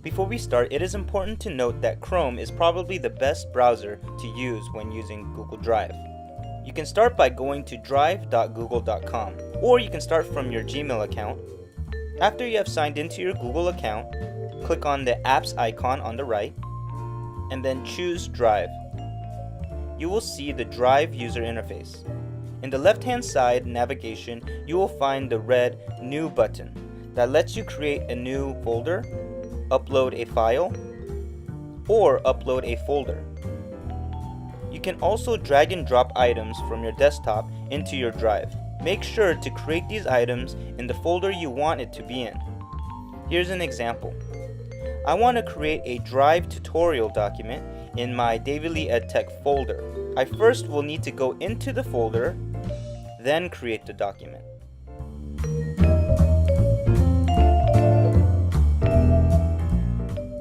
Before we start, it is important to note that Chrome is probably the best browser to use when using Google Drive. You can start by going to drive.google.com, or you can start from your Gmail account. After you have signed into your Google account, click on the Apps icon on the right, and then choose Drive. You will see the Drive user interface. In the left-hand side navigation, you will find the red New button that lets you create a new folder, upload a file, or upload a folder. You can also drag and drop items from your desktop into your drive. Make sure to create these items in the folder you want it to be in. Here's an example. I want to create a Drive tutorial document in my Daily EdTech folder. I first will need to go into the folder, then create the document.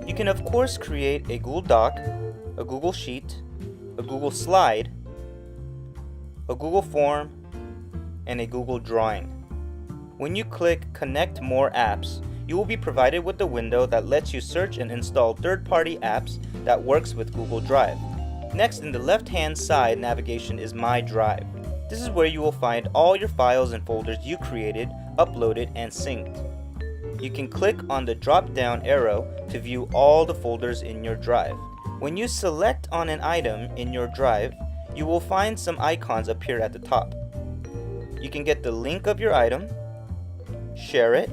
You can of course create a Google Doc, a Google Sheet, a Google Slide, a Google Form, and a Google Drawing. When you click Connect More Apps, you will be provided with a window that lets you search and install third-party apps that works with Google Drive. Next, in the left-hand side navigation is My Drive. This is where you will find all your files and folders you created, uploaded, and synced. You can click on the drop-down arrow to view all the folders in your drive. When you select on an item in your drive, you will find some icons appear at the top. You can get the link of your item, share it,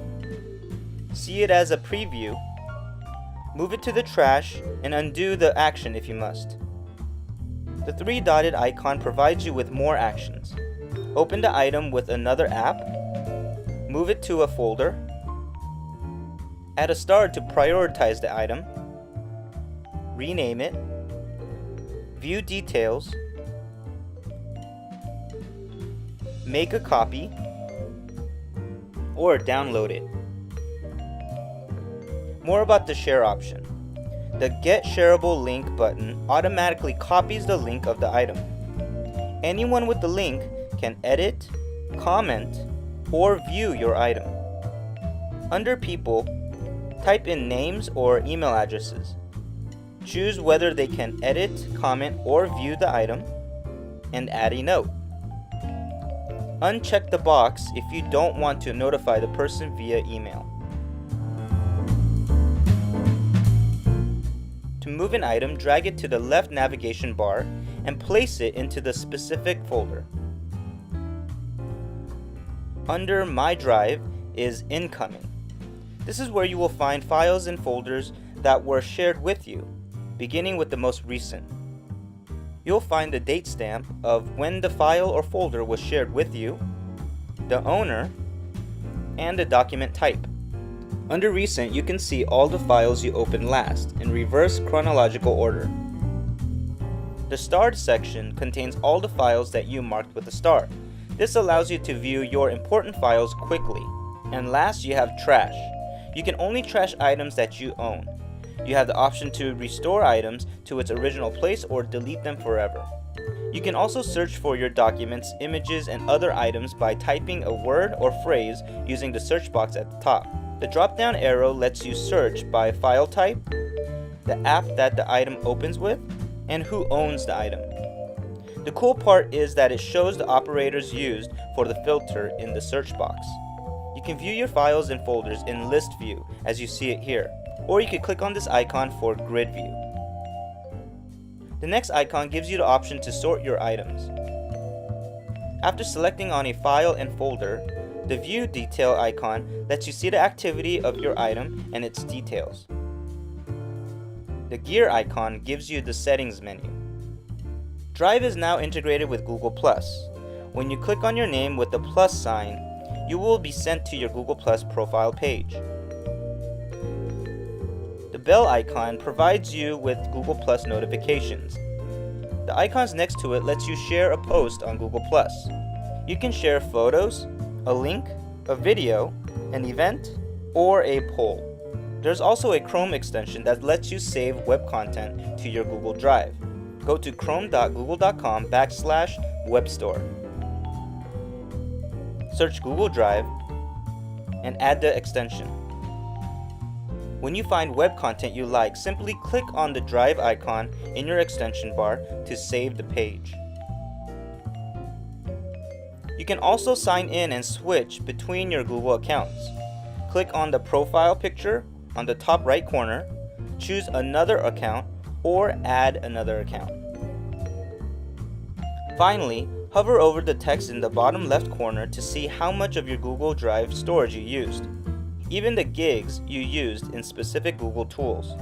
see it as a preview, move it to the trash, and undo the action if you must. The three-dotted icon provides you with more actions. Open the item with another app, move it to a folder, add a star to prioritize the item, rename it, view details, make a copy, or download it. More about the share option. The Get Shareable Link button automatically copies the link of the item. Anyone with the link can edit, comment, or view your item. Under People, type in names or email addresses. Choose whether they can edit, comment, or view the item, and add a note. Uncheck the box if you don't want to notify the person via email. To move an item, drag it to the left navigation bar and place it into the specific folder. Under My Drive is Incoming. This is where you will find files and folders that were shared with you, beginning with the most recent. You'll find the date stamp of when the file or folder was shared with you, the owner, and the document type. Under Recent, you can see all the files you opened last in reverse chronological order. The Starred section contains all the files that you marked with a star. This allows you to view your important files quickly. And last, you have Trash. You can only trash items that you own. You have the option to restore items to its original place or delete them forever. You can also search for your documents, images, and other items by typing a word or phrase using the search box at the top. The drop-down arrow lets you search by file type, the app that the item opens with, and who owns the item. The cool part is that it shows the operators used for the filter in the search box. You can view your files and folders in list view as you see it here, or you can click on this icon for grid view. The next icon gives you the option to sort your items. After selecting on a file and folder, the View Detail icon lets you see the activity of your item and its details. The gear icon gives you the settings menu. Drive is now integrated with Google+. When you click on your name with the plus sign, you will be sent to your Google+ profile page. The bell icon provides you with Google+ notifications. The icons next to it lets you share a post on Google+. You can share photos, a link, a video, an event, or a poll. There's also a Chrome extension that lets you save web content to your Google Drive. Go to chrome.google.com/webstore. Search Google Drive and add the extension. When you find web content you like, simply click on the Drive icon in your extension bar to save the page. You can also sign in and switch between your Google accounts. Click on the profile picture on the top right corner, choose another account, or add another account. Finally, hover over the text in the bottom left corner to see how much of your Google Drive storage you used, even the gigs you used in specific Google tools.